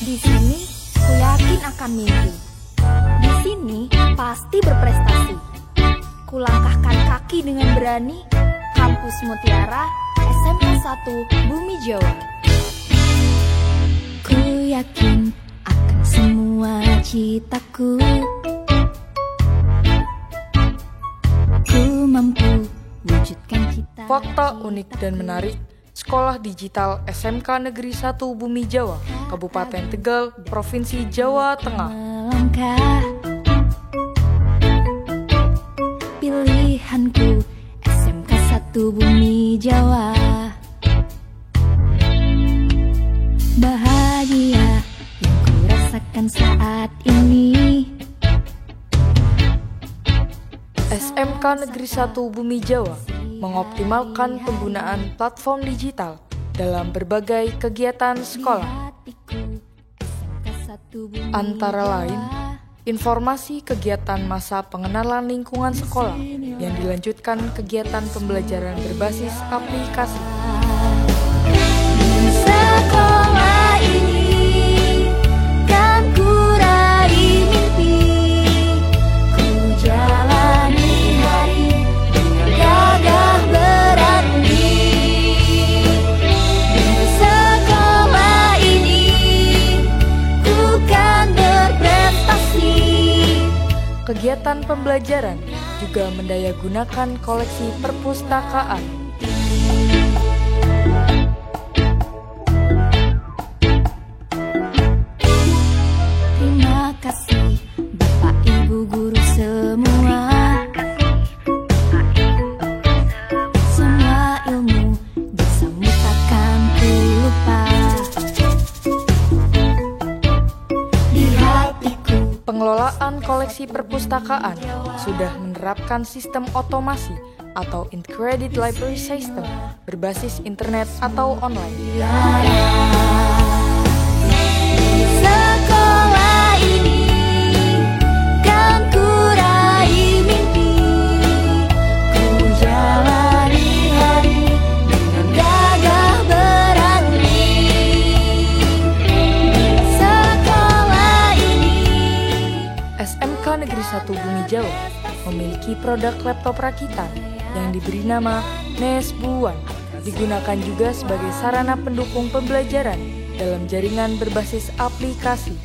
Di sini, ku yakin akan mimpi. Di sini, pasti berprestasi. Ku langkahkan kaki dengan berani, Kampus Mutiara, SMK 1 Bumi Jawa. Ku yakin akan semua citaku. Ku mampu wujudkan cita. Fakta unik dan menarik. Sekolah Digital SMK Negeri 1 Bumi Jawa, Kabupaten Tegal, Provinsi Jawa Tengah. Melangkah, pilihanku SMK 1 Bumi Jawa. Bahagia yang ku rasakan saat ini. SMK Negeri 1 Bumi Jawa mengoptimalkan penggunaan platform digital dalam berbagai kegiatan sekolah. Antara lain, informasi kegiatan masa pengenalan lingkungan sekolah yang dilanjutkan kegiatan pembelajaran berbasis aplikasi. Sekolah ini kan ku raih mimpi, ku jalani hari dengan gagah berani. Di sekolah ini ku kan berprestasi. Kegiatan pembelajaran juga mendayagunakan koleksi perpustakaan. Terima kasih Bapak Ibu guru semua. Semua ilmu jasamu takkan ku lupa. Di hatiku Pengelolaan koleksi perpustakaan sudah menerapkan sistem otomasi atau Integrated Library System berbasis internet atau online. sekolah ini kan ku raih mimpi, ku jalani hari dengan gagah berani. Sekolah ini SMK Negeri 1 Bumi Jawa memiliki produk laptop rakitan yang diberi nama NES Buan, digunakan juga sebagai sarana pendukung pembelajaran dalam jaringan berbasis aplikasi.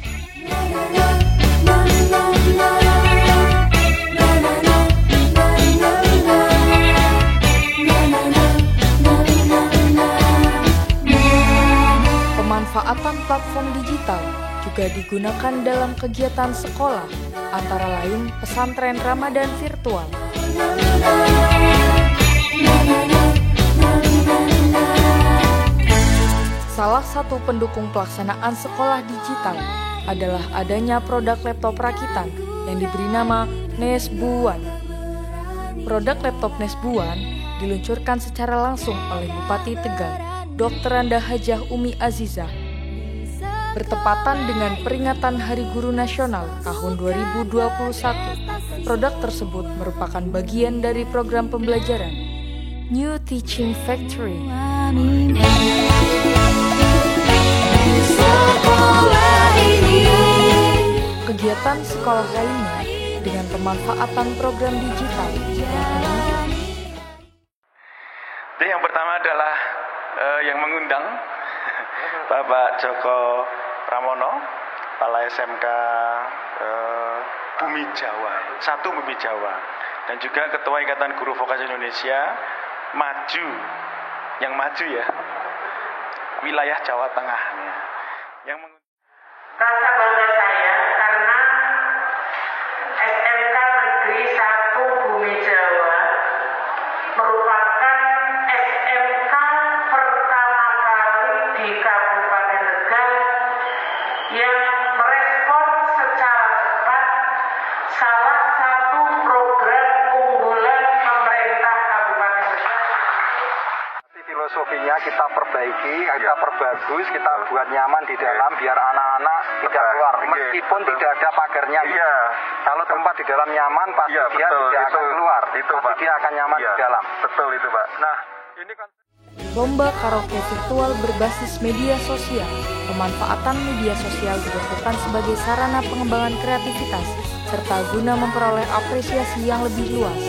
Pemanfaatan platform digital juga digunakan dalam kegiatan sekolah, antara lain pesantren Ramadan virtual. Salah satu pendukung pelaksanaan sekolah digital adalah adanya produk laptop rakitan yang diberi nama NES Buan. Produk laptop NES Buan diluncurkan secara langsung oleh Bupati Tegal, Dr. Anda Hajah Umi Azizah, bertepatan dengan peringatan Hari Guru Nasional tahun 2021. Produk tersebut merupakan bagian dari program pembelajaran New Teaching Factory. sekolah ini Kegiatan sekolah lainnya dengan pemanfaatan program digital. Jadi yang pertama adalah yang mengundang Bapak Joko Pramono, Kepala SMK Bumi Jawa, 1 Bumi Jawa, dan juga Ketua Ikatan Guru Vokasi Indonesia Maju, yang maju ya, wilayah Jawa Tengah. Yang Rasa bangga saya karena SMK Negeri 1 Bumi Jawa merupakan SMK pertama kali di Kabupaten Tegal yang merespon secara cepat salah satu program unggulan pemerintah Kabupaten Tegal. Filosofinya kita perbaiki, kita perbagus, kita buat nyaman di dalam biar anak-anak tidak keluar. Meskipun tidak ada pagarnya. Iya. Kalau tempat di dalam nyaman pasti dia tidak akan keluar. Itu, pasti Pak. dia akan nyaman di dalam. Betul itu, Pak. Nah, ini kan lomba karaoke virtual berbasis media sosial. Pemanfaatan media sosial dilakukan sebagai sarana pengembangan kreativitas serta guna memperoleh apresiasi yang lebih luas.